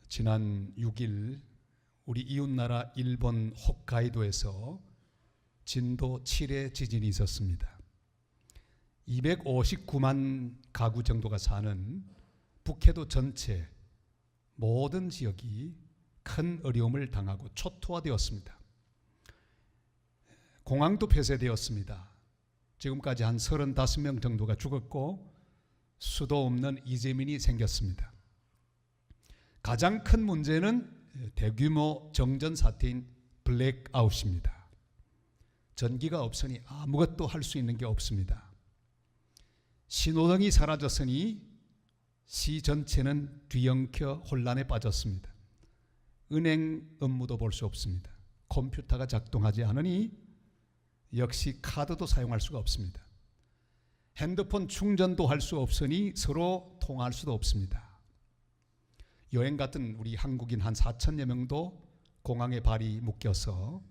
지난 6일 우리 이웃나라 일본 홋카이도에서 진도 7의 지진이 있었습니다. 259만 가구 정도가 사는 북해도 전체 모든 지역이 큰 어려움을 당하고 초토화되었습니다. 공항도 폐쇄되었습니다. 지금까지 한 35명 정도가 죽었고 수도 없는 이재민이 생겼습니다. 가장 큰 문제는 대규모 정전 사태인 블랙아웃입니다. 전기가 없으니 아무것도 할 수 있는 게 없습니다. 신호등이 사라졌으니 시 전체는 뒤엉켜 혼란에 빠졌습니다. 은행 업무도 볼 수 없습니다. 컴퓨터가 작동하지 않으니 역시 카드도 사용할 수가 없습니다. 핸드폰 충전도 할 수 없으니 서로 통화할 수도 없습니다. 여행 같은 우리 한국인 한 4천여 명도 공항에 발이 묶여서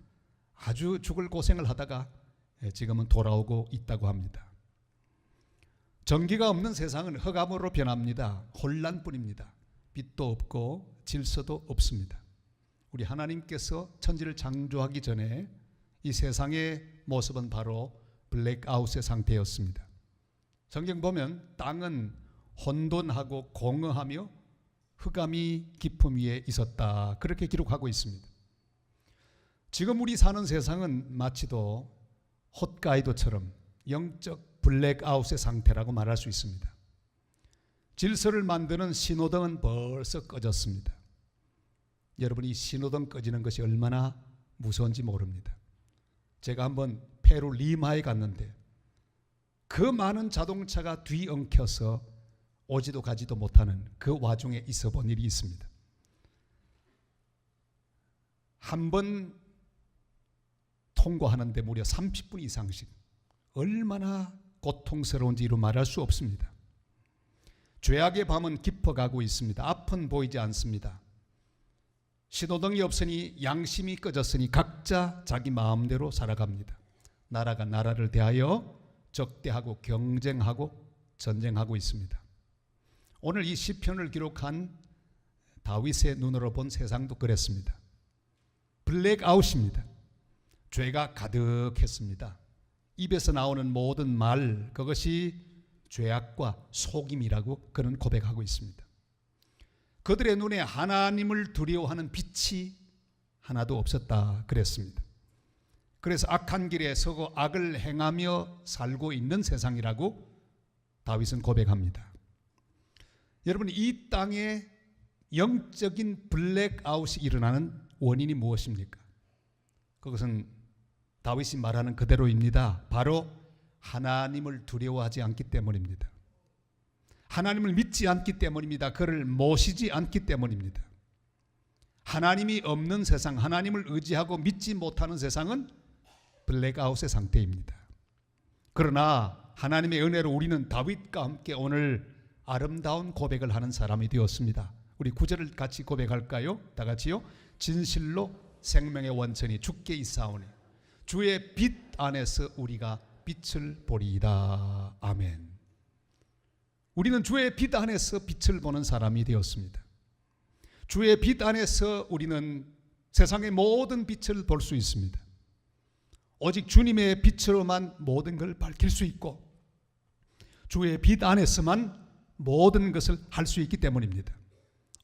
아주 죽을 고생을 하다가 지금은 돌아오고 있다고 합니다. 전기가 없는 세상은 흑암으로 변합니다. 혼란뿐입니다. 빛도 없고 질서도 없습니다. 우리 하나님께서 천지를 창조하기 전에 이 세상의 모습은 바로 블랙아웃의 상태였습니다. 성경 보면 땅은 혼돈하고 공허하며 흑암이 깊음 위에 있었다, 그렇게 기록하고 있습니다. 지금 우리 사는 세상은 마치도 홋카이도처럼 영적 블랙아웃의 상태라고 말할 수 있습니다. 질서를 만드는 신호등은 벌써 꺼졌습니다. 여러분이 신호등 꺼지는 것이 얼마나 무서운지 모릅니다. 제가 한번 페루 리마에 갔는데 그 많은 자동차가 뒤엉켜서 오지도 가지도 못하는 그 와중에 있어 본 일이 있습니다. 한 번 통과하는데 무려 30분 이상씩, 얼마나 고통스러운지 이루 말할 수 없습니다. 죄악의 밤은 깊어가고 있습니다. 앞은 보이지 않습니다. 신호등이 없으니 양심이 꺼졌으니 각자 자기 마음대로 살아갑니다. 나라가 나라를 대하여 적대하고 경쟁하고 전쟁하고 있습니다. 오늘 이 시편을 기록한 다윗의 눈으로 본 세상도 그랬습니다. 블랙아웃입니다. 죄가 가득했습니다. 입에서 나오는 모든 말, 그것이 죄악과 속임이라고 그는 고백하고 있습니다. 그들의 눈에 하나님을 두려워하는 빛이 하나도 없었다 그랬습니다. 그래서 악한 길에 서고 악을 행하며 살고 있는 세상이라고 다윗은 고백합니다. 여러분, 이 땅에 영적인 블랙아웃이 일어나는 원인이 무엇입니까? 그것은 다윗이 말하는 그대로입니다. 바로 하나님을 두려워하지 않기 때문입니다. 하나님을 믿지 않기 때문입니다. 그를 모시지 않기 때문입니다. 하나님이 없는 세상, 하나님을 의지하고 믿지 못하는 세상은 블랙아웃의 상태입니다. 그러나 하나님의 은혜로 우리는 다윗과 함께 오늘 아름다운 고백을 하는 사람이 되었습니다. 우리 구절을 같이 고백할까요? 다 같이요. 진실로 생명의 원천이 주께 있사오니 주의 빛 안에서 우리가 빛을 보리이다. 아멘. 우리는 주의 빛 안에서 빛을 보는 사람이 되었습니다. 주의 빛 안에서 우리는 세상의 모든 빛을 볼 수 있습니다. 오직 주님의 빛으로만 모든 걸 밝힐 수 있고 주의 빛 안에서만 모든 것을 할 수 있기 때문입니다.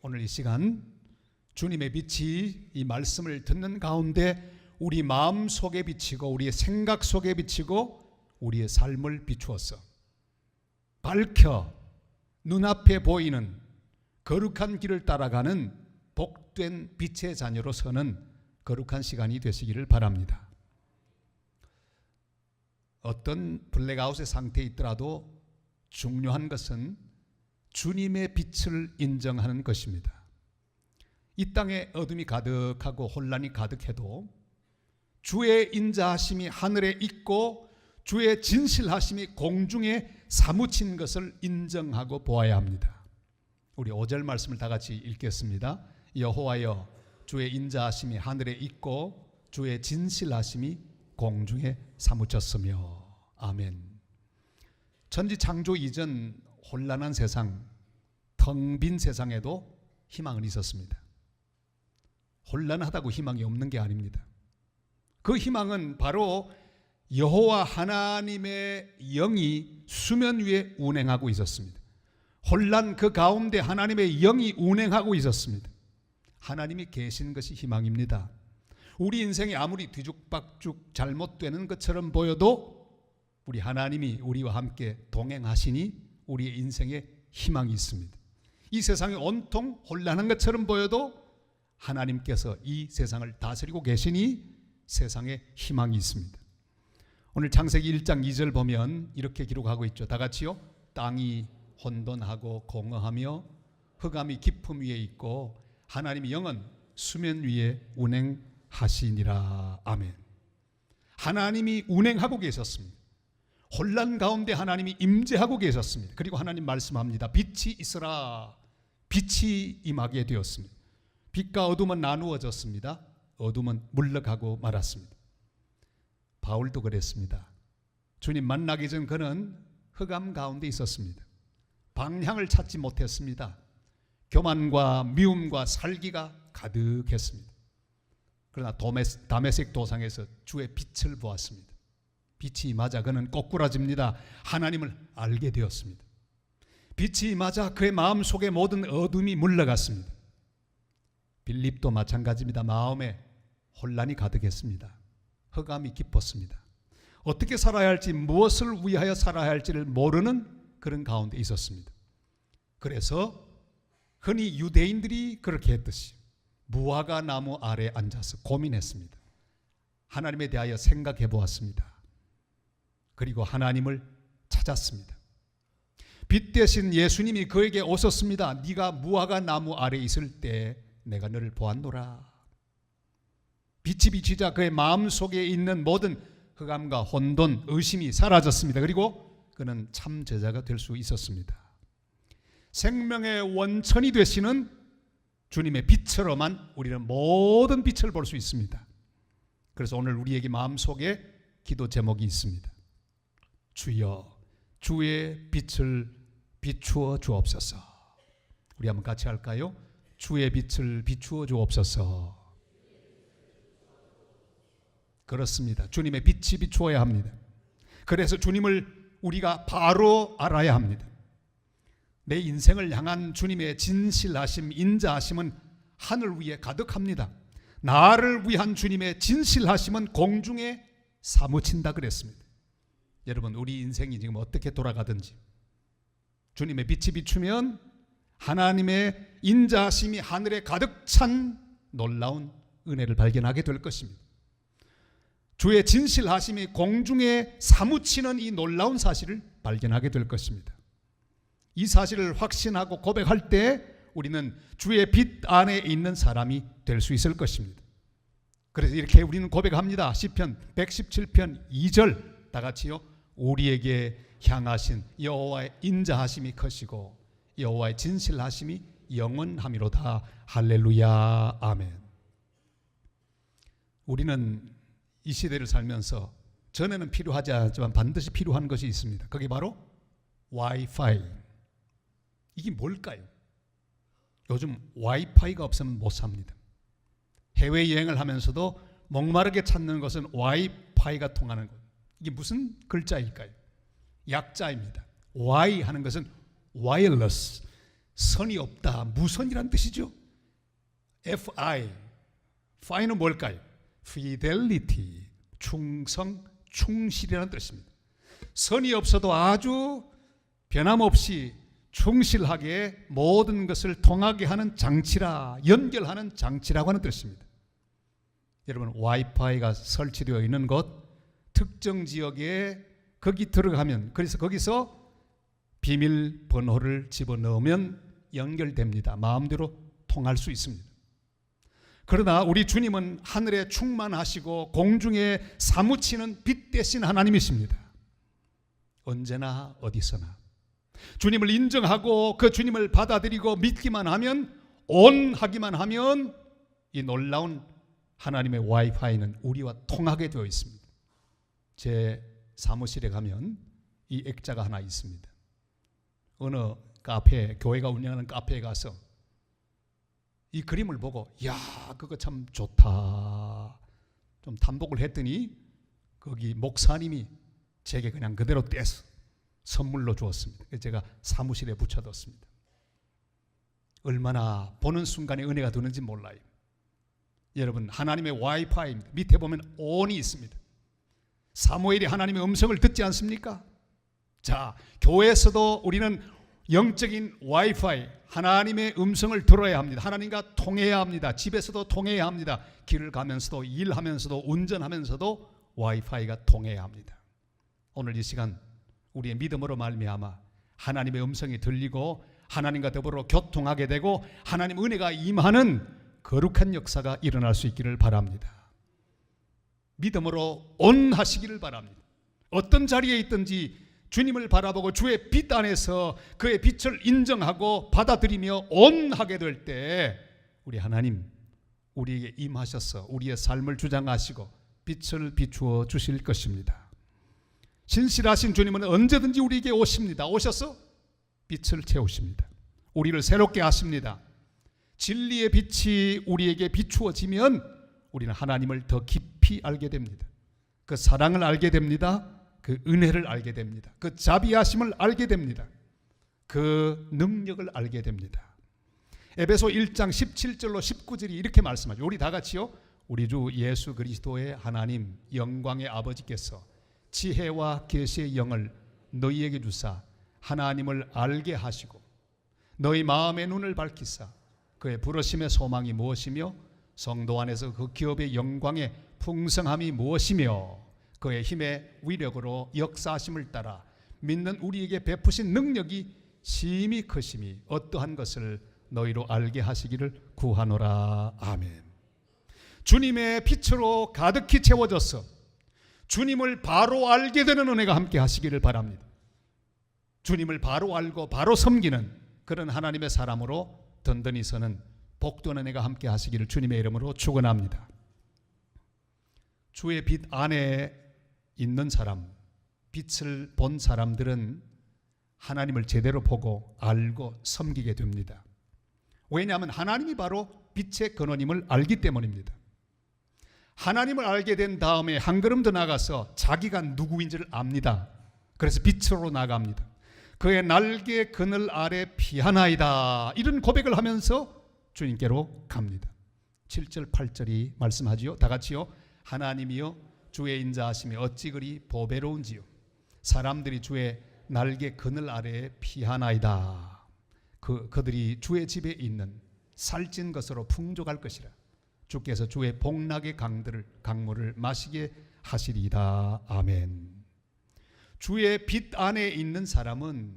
오늘 이 시간 주님의 빛이 이 말씀을 듣는 가운데 우리 마음 속에 비치고 우리의 생각 속에 비치고 우리의 삶을 비추어서 밝혀 눈앞에 보이는 거룩한 길을 따라가는 복된 빛의 자녀로 서는 거룩한 시간이 되시기를 바랍니다. 어떤 블랙아웃의 상태에 있더라도 중요한 것은 주님의 빛을 인정하는 것입니다. 이 땅에 어둠이 가득하고 혼란이 가득해도 주의 인자하심이 하늘에 있고 주의 진실하심이 공중에 사무친 것을 인정하고 보아야 합니다. 우리 5절 말씀을 다 같이 읽겠습니다. 여호와여, 주의 인자하심이 하늘에 있고 주의 진실하심이 공중에 사무쳤으며. 아멘. 천지 창조 이전 혼란한 세상, 텅 빈 세상에도 희망은 있었습니다. 혼란하다고 희망이 없는 게 아닙니다. 그 희망은 바로 여호와 하나님의 영이 수면 위에 운행하고 있었습니다. 혼란 그 가운데 하나님의 영이 운행하고 있었습니다. 하나님이 계신 것이 희망입니다. 우리 인생이 아무리 뒤죽박죽 잘못되는 것처럼 보여도 우리 하나님이 우리와 함께 동행하시니 우리의 인생에 희망이 있습니다. 이 세상이 온통 혼란한 것처럼 보여도 하나님께서 이 세상을 다스리고 계시니 세상에 희망이 있습니다. 오늘 창세기 1장 2절 보면 이렇게 기록하고 있죠. 다 같이요. 땅이 혼돈하고 공허하며 흑암이 깊음 위에 있고 하나님의 영은 수면 위에 운행하시니라. 아멘. 하나님이 운행하고 계셨습니다. 혼란 가운데 하나님이 임재하고 계셨습니다. 그리고 하나님 말씀합니다. 빛이 있으라. 빛이 임하게 되었습니다. 빛과 어둠은 나누어졌습니다. 어둠은 물러가고 말았습니다. 바울도 그랬습니다. 주님 만나기 전 그는 흑암 가운데 있었습니다. 방향을 찾지 못했습니다. 교만과 미움과 살기가 가득했습니다. 그러나 다메섹 도상에서 주의 빛을 보았습니다. 빛이 맞아 그는 꼬꾸라집니다. 하나님을 알게 되었습니다. 빛이 맞아 그의 마음속에 모든 어둠이 물러갔습니다. 빌립도 마찬가지입니다. 마음에 혼란이 가득했습니다. 흑암이 깊었습니다. 어떻게 살아야 할지, 무엇을 위하여 살아야 할지를 모르는 그런 가운데 있었습니다. 그래서 흔히 유대인들이 그렇게 했듯이 무화과 나무 아래 앉아서 고민했습니다. 하나님에 대하여 생각해 보았습니다. 그리고 하나님을 찾았습니다. 빛 대신 예수님이 그에게 오셨습니다. 네가 무화과 나무 아래 있을 때 내가 너를 보았노라. 빛이 비치자 그의 마음속에 있는 모든 흑암과 혼돈, 의심이 사라졌습니다. 그리고 그는 참 제자가 될 수 있었습니다. 생명의 원천이 되시는 주님의 빛으로만 우리는 모든 빛을 볼 수 있습니다. 그래서 오늘 우리에게 마음속에 기도 제목이 있습니다. 주여 주의 빛을 비추어 주옵소서. 우리 한번 같이 할까요? 주의 빛을 비추어 주옵소서. 그렇습니다. 주님의 빛이 비추어야 합니다. 그래서 주님을 우리가 바로 알아야 합니다. 내 인생을 향한 주님의 진실하심, 인자하심은 하늘 위에 가득합니다. 나를 위한 주님의 진실하심은 공중에 사무친다 그랬습니다. 여러분, 우리 인생이 지금 어떻게 돌아가든지 주님의 빛이 비추면 하나님의 인자하심이 하늘에 가득 찬 놀라운 은혜를 발견하게 될 것입니다. 주의 진실하심이 공중에 사무치는 이 놀라운 사실을 발견하게 될 것입니다. 이 사실을 확신하고 고백할 때 우리는 주의 빛 안에 있는 사람이 될 수 있을 것입니다. 그래서 이렇게 우리는 고백합니다. 시편 117편 2절 다 같이요. 우리에게 향하신 여호와의 인자하심이 크시고 여호와의 진실하심이 영원함이로다. 할렐루야. 아멘. 우리는 이 시대를 살면서 전에는 필요하지 않지만 반드시 필요한 것이 있습니다. 그게 바로 와이파이. 이게 뭘까요? 요즘 와이파이가 없으면 못 삽니다. 해외여행을 하면서도 목마르게 찾는 것은 와이파이가 통하는 것. 이게 무슨 글자일까요? 약자입니다. Y 하는 것은 wireless, 선이 없다, 무선이란 뜻이죠. FI, Fi는 뭘까요? fidelity, 충성, 충실이라는 뜻입니다. 선이 없어도 아주 변함없이 충실하게 모든 것을 통하게 하는 장치라, 연결하는 장치라고 하는 뜻입니다. 여러분, 와이파이가 설치되어 있는 곳, 특정 지역에 거기 들어가면, 그래서 거기서 비밀번호를 집어넣으면 연결됩니다. 마음대로 통할 수 있습니다. 그러나 우리 주님은 하늘에 충만하시고 공중에 사무치는 빛 대신 하나님이십니다. 언제나 어디서나 주님을 인정하고 그 주님을 받아들이고 믿기만 하면, 온하기만 하면 이 놀라운 하나님의 와이파이는 우리와 통하게 되어 있습니다. 제 사무실에 가면 이 액자가 하나 있습니다. 어느 카페, 교회가 운영하는 카페에 가서 이 그림을 보고 야 그거 참 좋다 좀 탐복을 했더니 거기 목사님이 제게 그냥 그대로 떼서 선물로 주었습니다. 그래서 제가 사무실에 붙여뒀습니다. 얼마나 보는 순간에 은혜가 되는지 몰라요. 여러분, 하나님의 와이파이입니다. 밑에 보면 온이 있습니다. 사무엘이 하나님의 음성을 듣지 않습니까? 자, 교회에서도 우리는 영적인 와이파이, 하나님의 음성을 들어야 합니다. 하나님과 통해야 합니다. 집에서도 통해야 합니다. 길을 가면서도, 일하면서도, 운전하면서도 와이파이가 통해야 합니다. 오늘 이 시간 우리의 믿음으로 말미암아 하나님의 음성이 들리고 하나님과 더불어 교통하게 되고 하나님 은혜가 임하는 거룩한 역사가 일어날 수 있기를 바랍니다. 믿음으로 온하시기를 바랍니다. 어떤 자리에 있든지 주님을 바라보고 주의 빛 안에서 그의 빛을 인정하고 받아들이며 온하게 될 때 우리 하나님 우리에게 임하셔서 우리의 삶을 주장하시고 빛을 비추어 주실 것입니다. 신실하신 주님은 언제든지 우리에게 오십니다. 오셔서 빛을 채우십니다. 우리를 새롭게 하십니다. 진리의 빛이 우리에게 비추어지면 우리는 하나님을 더 깊이 알게 됩니다. 그 사랑을 알게 됩니다. 그 은혜를 알게 됩니다. 그 자비하심을 알게 됩니다. 그 능력을 알게 됩니다. 에베소 1장 17절로 19절이 이렇게 말씀하죠. 우리 다 같이요. 우리 주 예수 그리스도의 하나님 영광의 아버지께서 지혜와 계시의 영을 너희에게 주사 하나님을 알게 하시고 너희 마음의 눈을 밝히사 그의 부르심의 소망이 무엇이며 성도 안에서 그 기업의 영광의 풍성함이 무엇이며 그의 힘의 위력으로 역사하심을 따라 믿는 우리에게 베푸신 능력이 심히 크심이 어떠한 것을 너희로 알게 하시기를 구하노라. 아멘. 주님의 빛으로 가득히 채워져서 주님을 바로 알게 되는 은혜가 함께 하시기를 바랍니다. 주님을 바로 알고 바로 섬기는 그런 하나님의 사람으로 든든히 서는 복된 은혜가 함께 하시기를 주님의 이름으로 축원합니다. 주의 빛 안에 있는 사람, 빛을 본 사람들은 하나님을 제대로 보고 알고 섬기게 됩니다. 왜냐하면 하나님이 바로 빛의 근원임을 알기 때문입니다. 하나님을 알게 된 다음에 한 걸음 더 나가서 자기가 누구인지를 압니다. 그래서 빛으로 나갑니다. 그의 날개 그늘 아래 피하나이다 이런 고백을 하면서 주님께로 갑니다. 7절 8절이 말씀하지요. 다 같이요. 하나님이여 주의 인자하심이 어찌 그리 보배로운지요 사람들이 주의 날개 그늘 아래에 피하나이다. 그들이 주의 집에 있는 살찐 것으로 풍족할 것이라. 주께서 주의 복락의 강물을 마시게 하시리이다. 아멘. 주의 빛 안에 있는 사람은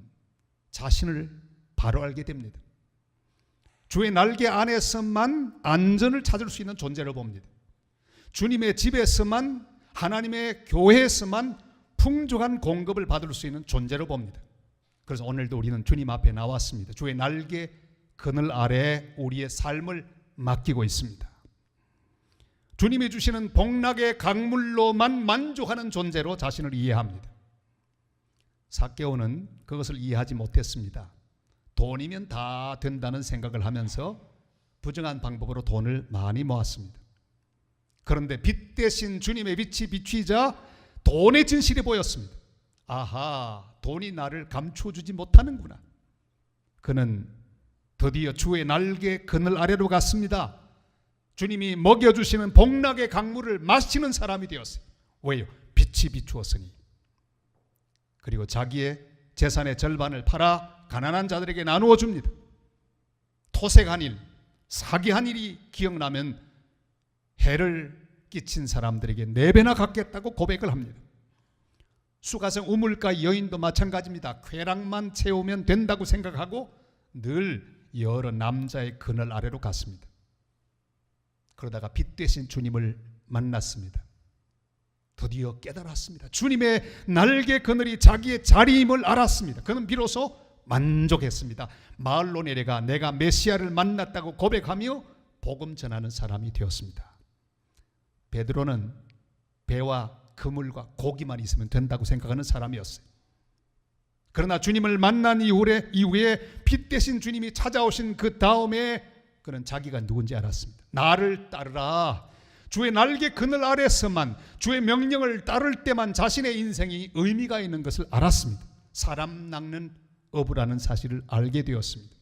자신을 바로 알게 됩니다. 주의 날개 안에서만 안전을 찾을 수 있는 존재로 봅니다. 주님의 집에서만 하나님의 교회에서만 풍족한 공급을 받을 수 있는 존재로 봅니다. 그래서 오늘도 우리는 주님 앞에 나왔습니다. 주의 날개 그늘 아래 우리의 삶을 맡기고 있습니다. 주님이 주시는 복락의 강물로만 만족하는 존재로 자신을 이해합니다. 삭개오는 그것을 이해하지 못했습니다. 돈이면 다 된다는 생각을 하면서 부정한 방법으로 돈을 많이 모았습니다. 그런데 빛 대신 주님의 빛이 비추이자 돈의 진실이 보였습니다. 아하, 돈이 나를 감춰주지 못하는구나. 그는 드디어 주의 날개 그늘 아래로 갔습니다. 주님이 먹여주시는 복락의 강물을 마시는 사람이 되었어요. 왜요? 빛이 비추었으니. 그리고 자기의 재산의 절반을 팔아 가난한 자들에게 나누어 줍니다. 토색한 일, 사기한 일이 기억나면 해를 끼친 사람들에게 4배나 갚겠다고 고백을 합니다. 수가성 우물가 여인도 마찬가지입니다. 쾌락만 채우면 된다고 생각하고 늘 여러 남자의 그늘 아래로 갔습니다. 그러다가 빛 대신 주님을 만났습니다. 드디어 깨달았습니다. 주님의 날개 그늘이 자기의 자리임을 알았습니다. 그는 비로소 만족했습니다. 마을로 내려가 내가 메시아를 만났다고 고백하며 복음 전하는 사람이 되었습니다. 베드로는 배와 그물과 고기만 있으면 된다고 생각하는 사람이었어요. 그러나 주님을 만난 이후에 빛 대신 주님이 찾아오신 그 다음에 그는 자기가 누군지 알았습니다. 나를 따르라. 주의 날개 그늘 아래서만, 주의 명령을 따를 때만 자신의 인생이 의미가 있는 것을 알았습니다. 사람 낚는 어부라는 사실을 알게 되었습니다.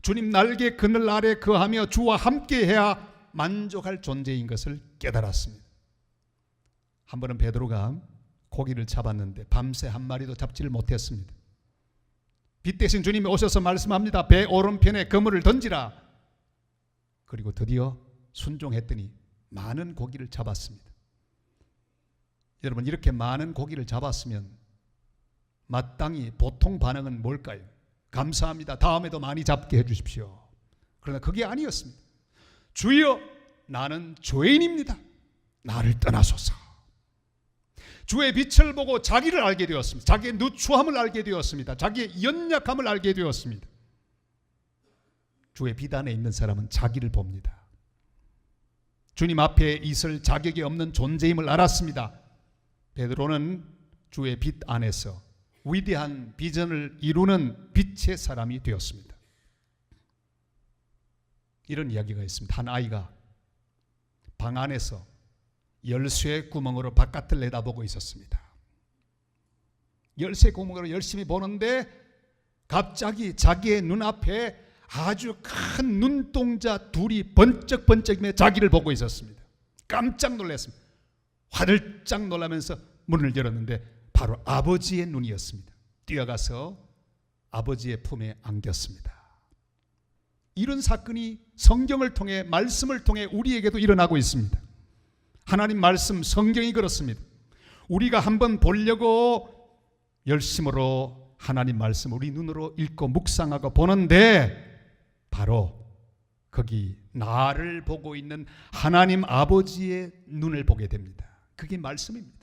주님 날개 그늘 아래 거하며 주와 함께해야 만족할 존재인 것을 깨달았습니다. 한 번은 베드로가 고기를 잡았는데 밤새 한 마리도 잡지를 못했습니다. 빛 대신 주님이 오셔서 말씀합니다. 배 오른편에 그물을 던지라. 그리고 드디어 순종했더니 많은 고기를 잡았습니다. 여러분, 이렇게 많은 고기를 잡았으면 마땅히 보통 반응은 뭘까요? 감사합니다. 다음에도 많이 잡게 해주십시오. 그러나 그게 아니었습니다. 주여, 나는 죄인입니다. 나를 떠나소서. 주의 빛을 보고 자기를 알게 되었습니다. 자기의 누추함을 알게 되었습니다. 자기의 연약함을 알게 되었습니다. 주의 빛 안에 있는 사람은 자기를 봅니다. 주님 앞에 있을 자격이 없는 존재임을 알았습니다. 베드로는 주의 빛 안에서 위대한 비전을 이루는 빛의 사람이 되었습니다. 이런 이야기가 있습니다. 한 아이가 방 안에서 열쇠 구멍으로 바깥을 내다보고 있었습니다. 열쇠 구멍으로 열심히 보는데 갑자기 자기의 눈앞에 아주 큰 눈동자 둘이 번쩍번쩍이며 자기를 보고 있었습니다. 깜짝 놀랐습니다. 화들짝 놀라면서 문을 열었는데 바로 아버지의 눈이었습니다. 뛰어가서 아버지의 품에 안겼습니다. 이런 사건이 성경을 통해, 말씀을 통해 우리에게도 일어나고 있습니다. 하나님 말씀, 성경이 그렇습니다. 우리가 한번 보려고 열심으로 하나님 말씀 우리 눈으로 읽고 묵상하고 보는데 바로 거기 나를 보고 있는 하나님 아버지의 눈을 보게 됩니다. 그게 말씀입니다.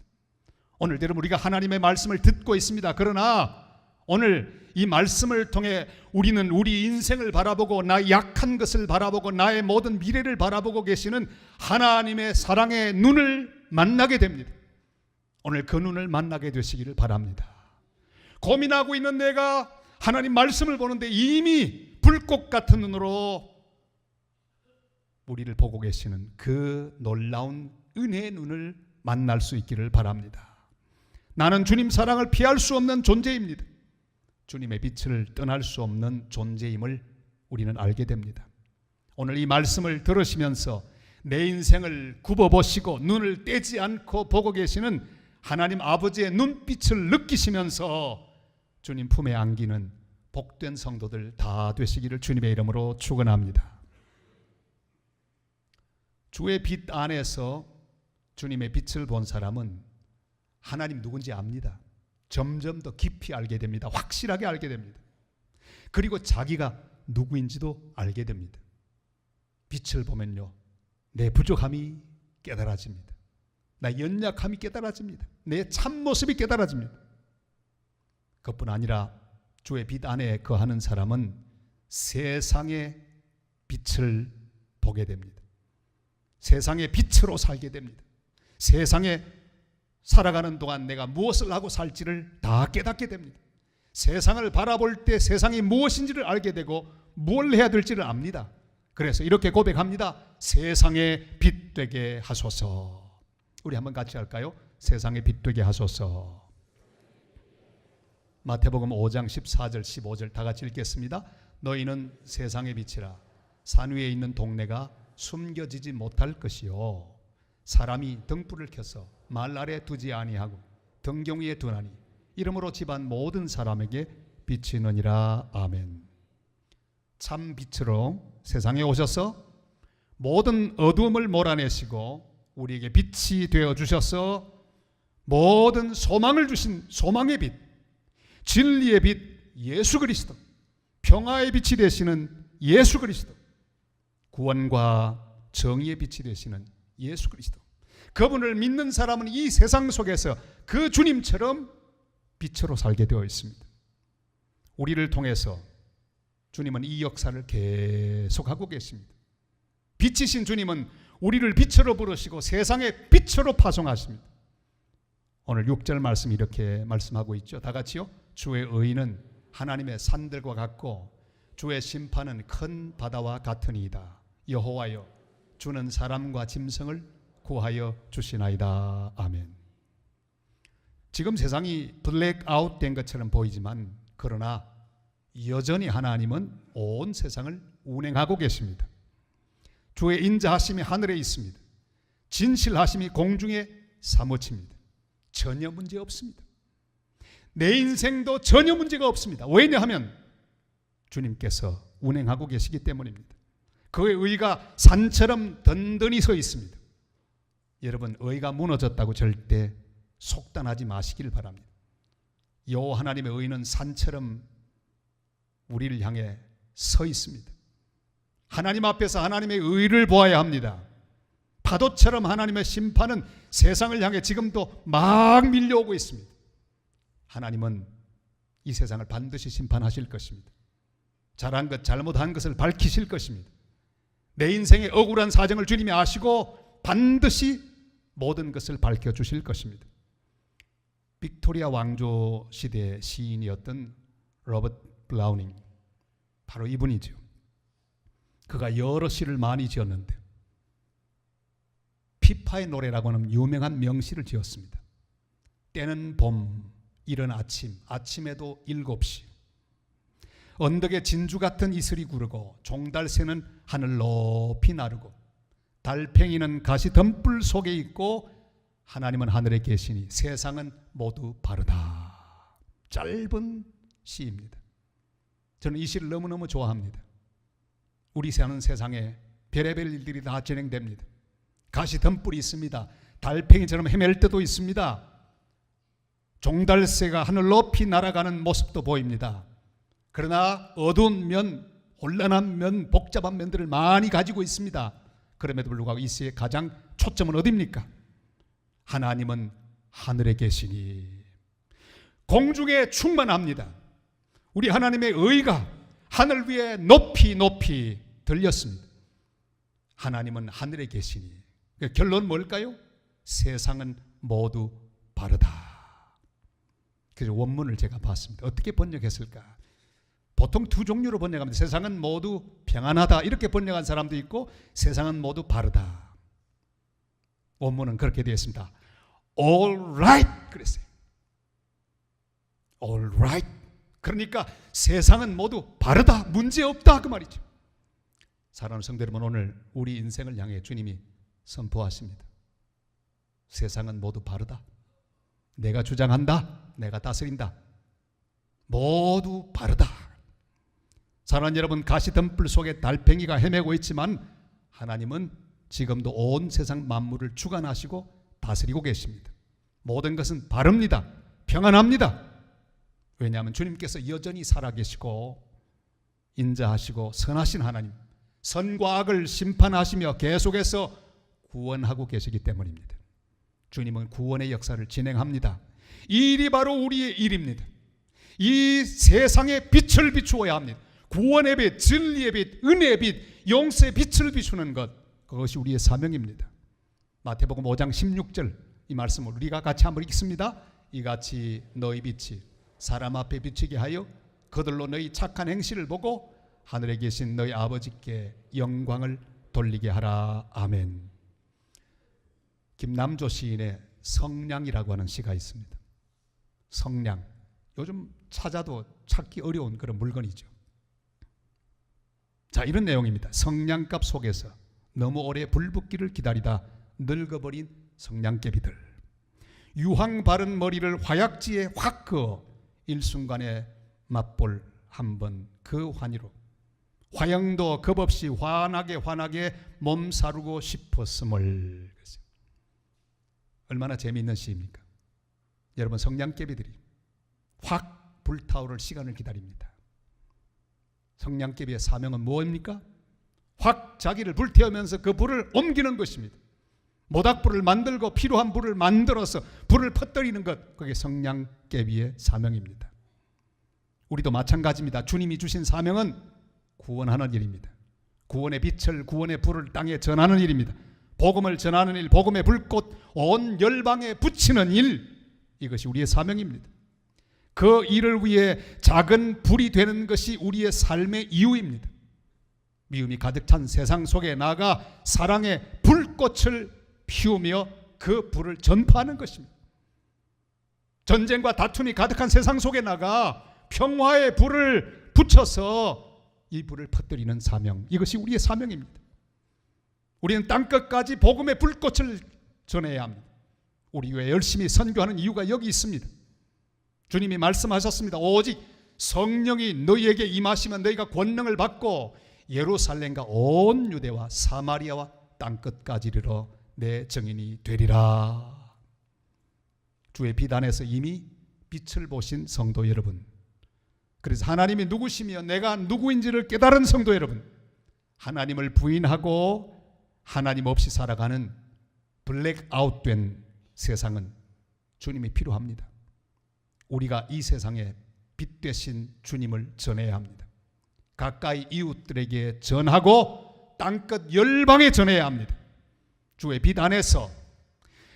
오늘 여러분, 우리가 하나님의 말씀을 듣고 있습니다. 그러나 오늘 이 말씀을 통해 우리는 우리 인생을 바라보고 나의 약한 것을 바라보고 나의 모든 미래를 바라보고 계시는 하나님의 사랑의 눈을 만나게 됩니다. 오늘 그 눈을 만나게 되시기를 바랍니다. 고민하고 있는 내가 하나님 말씀을 보는데 이미 불꽃 같은 눈으로 우리를 보고 계시는 그 놀라운 은혜의 눈을 만날 수 있기를 바랍니다. 나는 주님 사랑을 피할 수 없는 존재입니다. 주님의 빛을 떠날 수 없는 존재임을 우리는 알게 됩니다. 오늘 이 말씀을 들으시면서 내 인생을 굽어보시고 눈을 떼지 않고 보고 계시는 하나님 아버지의 눈빛을 느끼시면서 주님 품에 안기는 복된 성도들 다 되시기를 주님의 이름으로 축원합니다. 주의 빛 안에서 주님의 빛을 본 사람은 하나님 누군지 압니다. 점점 더 깊이 알게 됩니다. 확실하게 알게 됩니다. 그리고 자기가 누구인지도 알게 됩니다. 빛을 보면요, 내 부족함이 깨달아집니다. 나의 연약함이 깨달아집니다. 내 참모습이 깨달아집니다. 그뿐 아니라 주의 빛 안에 거하는 사람은 세상의 빛을 보게 됩니다. 세상의 빛으로 살게 됩니다. 세상에 살아가는 동안 내가 무엇을 하고 살지를 다 깨닫게 됩니다. 세상을 바라볼 때 세상이 무엇인지를 알게 되고 뭘 해야 될지를 압니다. 그래서 이렇게 고백합니다. 세상에 빛되게 하소서. 우리 한번 같이 할까요? 세상에 빛되게 하소서. 마태복음 5장 14절 15절 다 같이 읽겠습니다. 너희는 세상의 빛이라. 산 위에 있는 동네가 숨겨지지 못할 것이요, 사람이 등불을 켜서 말 아래 두지 아니하고 등경 위에 두나니 이러므로 집안 모든 사람에게 비치느니라. 아멘. 참 빛으로 세상에 오셔서 모든 어두움을 몰아내시고 우리에게 빛이 되어 주셔서 모든 소망을 주신 소망의 빛, 진리의 빛 예수 그리스도, 평화의 빛이 되시는 예수 그리스도, 구원과 정의의 빛이 되시는 예수 그리스도, 그분을 믿는 사람은 이 세상 속에서 그 주님처럼 빛으로 살게 되어 있습니다. 우리를 통해서 주님은 이 역사를 계속하고 계십니다. 빛이신 주님은 우리를 빛으로 부르시고 세상에 빛으로 파송하십니다. 오늘 6절 말씀 이렇게 말씀하고 있죠. 다 같이요. 주의 의인은 하나님의 산들과 같고 주의 심판은 큰 바다와 같으니이다. 여호와여, 주는 사람과 짐승을 구하여 주시나이다. 아멘. 지금 세상이 블랙아웃 된 것처럼 보이지만 그러나 여전히 하나님은 온 세상을 운행하고 계십니다. 주의 인자하심이 하늘에 있습니다. 진실하심이 공중에 사무칩니다. 전혀 문제 없습니다. 내 인생도 전혀 문제가 없습니다. 왜냐하면 주님께서 운행하고 계시기 때문입니다. 그의 의가 산처럼 든든히 서 있습니다. 여러분, 의가 무너졌다고 절대 속단하지 마시길 바랍니다. 여호와 하나님의 의는 산처럼 우리를 향해 서 있습니다. 하나님 앞에서 하나님의 의를 보아야 합니다. 파도처럼 하나님의 심판은 세상을 향해 지금도 막 밀려오고 있습니다. 하나님은 이 세상을 반드시 심판하실 것입니다. 잘한 것, 잘못한 것을 밝히실 것입니다. 내 인생의 억울한 사정을 주님이 아시고 반드시 모든 것을 밝혀주실 것입니다. 빅토리아 왕조 시대의 시인이었던 로버트 브라우닝, 바로 이분이죠. 그가 여러 시를 많이 지었는데 피파의 노래라고 하는 유명한 명시를 지었습니다. 때는 봄, 이른 아침, 아침에도 7시, 언덕에 진주 같은 이슬이 구르고 종달새는 하늘 높이 나르고 달팽이는 가시 덤불 속에 있고 하나님은 하늘에 계시니 세상은 모두 바르다. 짧은 시입니다. 저는 이 시를 너무너무 좋아합니다. 우리 사는 세상에 별의별 일들이 다 진행됩니다. 가시 덤불이 있습니다. 달팽이처럼 헤맬 때도 있습니다. 종달새가 하늘 높이 날아가는 모습도 보입니다. 그러나 어두운 면, 혼란한 면, 복잡한 면들을 많이 가지고 있습니다. 그럼에도 불구하고 이 시의 가장 초점은 어디입니까? 하나님은 하늘에 계시니 공중에 충만합니다. 우리 하나님의 의가 하늘 위에 높이 높이 들렸습니다. 하나님은 하늘에 계시니 결론 뭘까요? 세상은 모두 바르다. 그래서 원문을 제가 봤습니다. 어떻게 번역했을까? 보통 두 종류로 번역합니다. 세상은 모두 평안하다 이렇게 번역한 사람도 있고 세상은 모두 바르다. 원문은 그렇게 되어 있습니다. All right 그랬어요. All right. 그러니까 세상은 모두 바르다, 문제없다 그 말이죠. 사랑하는 성도 여러분, 오늘 우리 인생을 향해 주님이 선포하십니다. 세상은 모두 바르다. 내가 주장한다. 내가 다스린다. 모두 바르다. 사랑하는 여러분, 가시덤불 속에 달팽이가 헤매고 있지만 하나님은 지금도 온 세상 만물을 주관하시고 다스리고 계십니다. 모든 것은 바릅니다. 평안합니다. 왜냐하면 주님께서 여전히 살아계시고 인자하시고 선하신 하나님, 선과 악을 심판하시며 계속해서 구원하고 계시기 때문입니다. 주님은 구원의 역사를 진행합니다. 이 일이 바로 우리의 일입니다. 이 세상에 빛을 비추어야 합니다. 구원의 빛, 진리의 빛, 은혜의 빛, 용서의 빛을 비추는 것, 그것이 우리의 사명입니다. 마태복음 5장 16절 이 말씀을 우리가 같이 한번 읽습니다. 이같이 너희 빛이 사람 앞에 비치게 하여 그들로 너희 착한 행실을 보고 하늘에 계신 너희 아버지께 영광을 돌리게 하라. 아멘. 김남조 시인의 성량이라고 하는 시가 있습니다. 성량, 요즘 찾아도 찾기 어려운 그런 물건이죠. 자, 이런 내용입니다. 성냥갑 속에서 너무 오래 불붙기를 기다리다 늙어버린 성냥개비들, 유황 바른 머리를 화약지에 확 그어 일순간에 맛볼 한번 그 환희로 화영도 겁없이 환하게 몸사르고 싶었음을. 얼마나 재미있는 시입니까? 여러분, 성냥개비들이 확 불타오를 시간을 기다립니다. 성냥개비의 사명은 무엇입니까? 확 자기를 불태우면서 그 불을 옮기는 것입니다. 모닥불을 만들고 필요한 불을 만들어서 불을 퍼뜨리는 것, 그게 성냥개비의 사명입니다. 우리도 마찬가지입니다. 주님이 주신 사명은 구원하는 일입니다. 구원의 빛을, 구원의 불을 땅에 전하는 일입니다. 복음을 전하는 일, 복음의 불꽃 온 열방에 붙이는 일, 이것이 우리의 사명입니다. 그 일을 위해 작은 불이 되는 것이 우리의 삶의 이유입니다. 미움이 가득 찬 세상 속에 나가 사랑의 불꽃을 피우며 그 불을 전파하는 것입니다. 전쟁과 다툼이 가득한 세상 속에 나가 평화의 불을 붙여서 이 불을 퍼뜨리는 사명, 이것이 우리의 사명입니다. 우리는 땅끝까지 복음의 불꽃을 전해야 합니다. 우리 교회 열심히 선교하는 이유가 여기 있습니다. 주님이 말씀하셨습니다. 오직 성령이 너희에게 임하시면 너희가 권능을 받고 예루살렘과 온 유대와 사마리아와 땅끝까지 이르러 내 증인이 되리라. 주의 비단에서 이미 빛을 보신 성도 여러분, 그래서 하나님이 누구시며 내가 누구인지를 깨달은 성도 여러분, 하나님을 부인하고 하나님 없이 살아가는 블랙아웃된 세상은 주님이 필요합니다. 우리가 이 세상에 빛 되신 주님을 전해야 합니다. 가까이 이웃들에게 전하고 땅끝 열방에 전해야 합니다. 주의 빛 안에서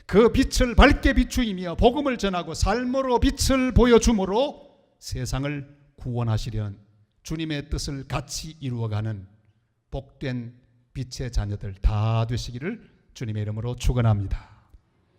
그 빛을 밝게 비추이며 복음을 전하고 삶으로 빛을 보여줌으로 세상을 구원하시려는 주님의 뜻을 같이 이루어가는 복된 빛의 자녀들 다 되시기를 주님의 이름으로 축원합니다.